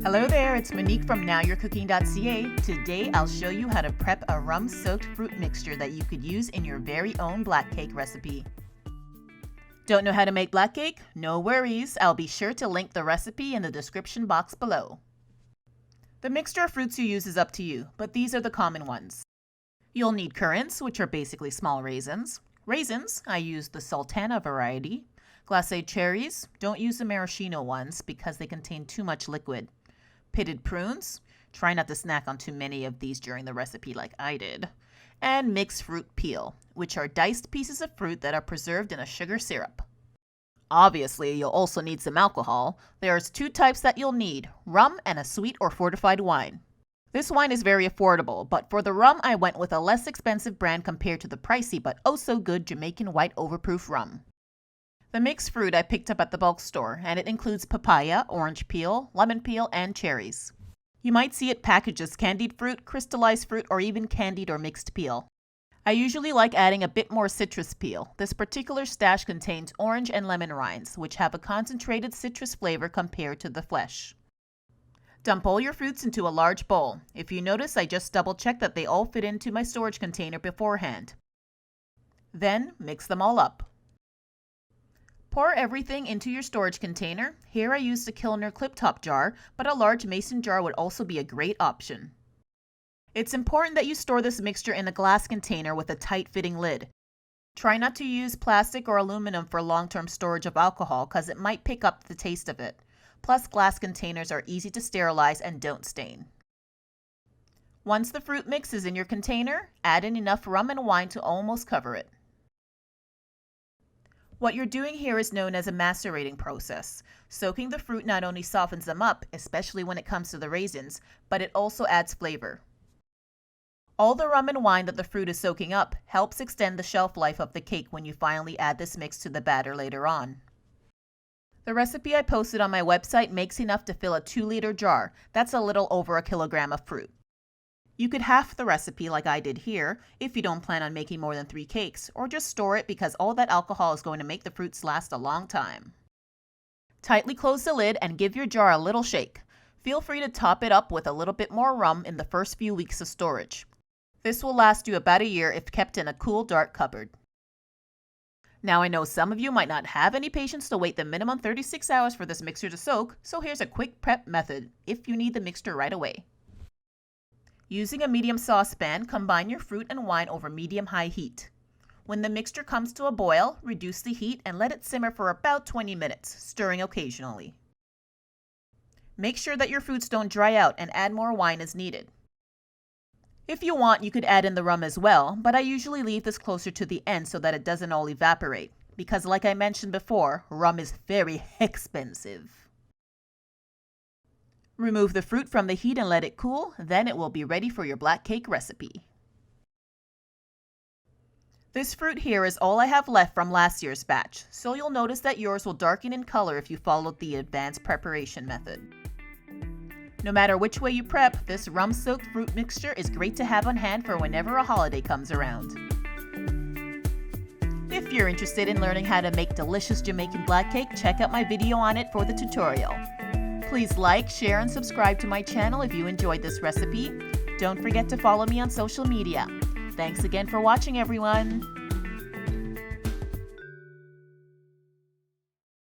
Hello there, it's Monique from NowYou'reCooking.ca. Today I'll show you how to prep a rum-soaked fruit mixture that you could use in your very own black cake recipe. Don't know how to make black cake? No worries, I'll be sure to link the recipe in the description box below. The mixture of fruits you use is up to you, but these are the common ones. You'll need currants, which are basically small raisins. Raisins, I use the sultana variety. Glacé cherries, don't use the maraschino ones because they contain too much liquid. Pitted prunes, try not to snack on too many of these during the recipe like I did. And mixed fruit peel, which are diced pieces of fruit that are preserved in a sugar syrup. Obviously, you'll also need some alcohol. There's two types that you'll need, rum and a sweet or fortified wine. This wine is very affordable, but for the rum I went with a less expensive brand compared to the pricey but oh so good Jamaican white overproof rum. The mixed fruit I picked up at the bulk store, and it includes papaya, orange peel, lemon peel, and cherries. You might see it packaged as candied fruit, crystallized fruit, or even candied or mixed peel. I usually like adding a bit more citrus peel. This particular stash contains orange and lemon rinds, which have a concentrated citrus flavor compared to the flesh. Dump all your fruits into a large bowl. If you notice, I just double-checked that they all fit into my storage container beforehand. Then, mix them all up. Pour everything into your storage container. Here I used a Kilner clip-top jar, but a large mason jar would also be a great option. It's important that you store this mixture in a glass container with a tight-fitting lid. Try not to use plastic or aluminum for long-term storage of alcohol because it might pick up the taste of it. Plus, glass containers are easy to sterilize and don't stain. Once the fruit mix is in your container, add in enough rum and wine to almost cover it. What you're doing here is known as a macerating process. Soaking the fruit not only softens them up, especially when it comes to the raisins, but it also adds flavor. All the rum and wine that the fruit is soaking up helps extend the shelf life of the cake when you finally add this mix to the batter later on. The recipe I posted on my website makes enough to fill a 2-liter jar. That's a little over a kilogram of fruit. You could half the recipe like I did here if you don't plan on making more than 3 cakes, or just store it because all that alcohol is going to make the fruits last a long time. Tightly close the lid and give your jar a little shake. Feel free to top it up with a little bit more rum in the first few weeks of storage. This will last you about a year if kept in a cool, dark cupboard. Now I know some of you might not have any patience to wait the minimum 36 hours for this mixture to soak, so here's a quick prep method if you need the mixture right away. Using a medium saucepan, combine your fruit and wine over medium-high heat. When the mixture comes to a boil, reduce the heat and let it simmer for about 20 minutes, stirring occasionally. Make sure that your fruits don't dry out and add more wine as needed. If you want, you could add in the rum as well, but I usually leave this closer to the end so that it doesn't all evaporate, because like I mentioned before, rum is very expensive. Remove the fruit from the heat and let it cool, then it will be ready for your black cake recipe. This fruit here is all I have left from last year's batch, so you'll notice that yours will darken in color if you followed the advanced preparation method. No matter which way you prep, this rum-soaked fruit mixture is great to have on hand for whenever a holiday comes around. If you're interested in learning how to make delicious Jamaican black cake, check out my video on it for the tutorial. Please like, share, and subscribe to my channel if you enjoyed this recipe. Don't forget to follow me on social media. Thanks again for watching, everyone.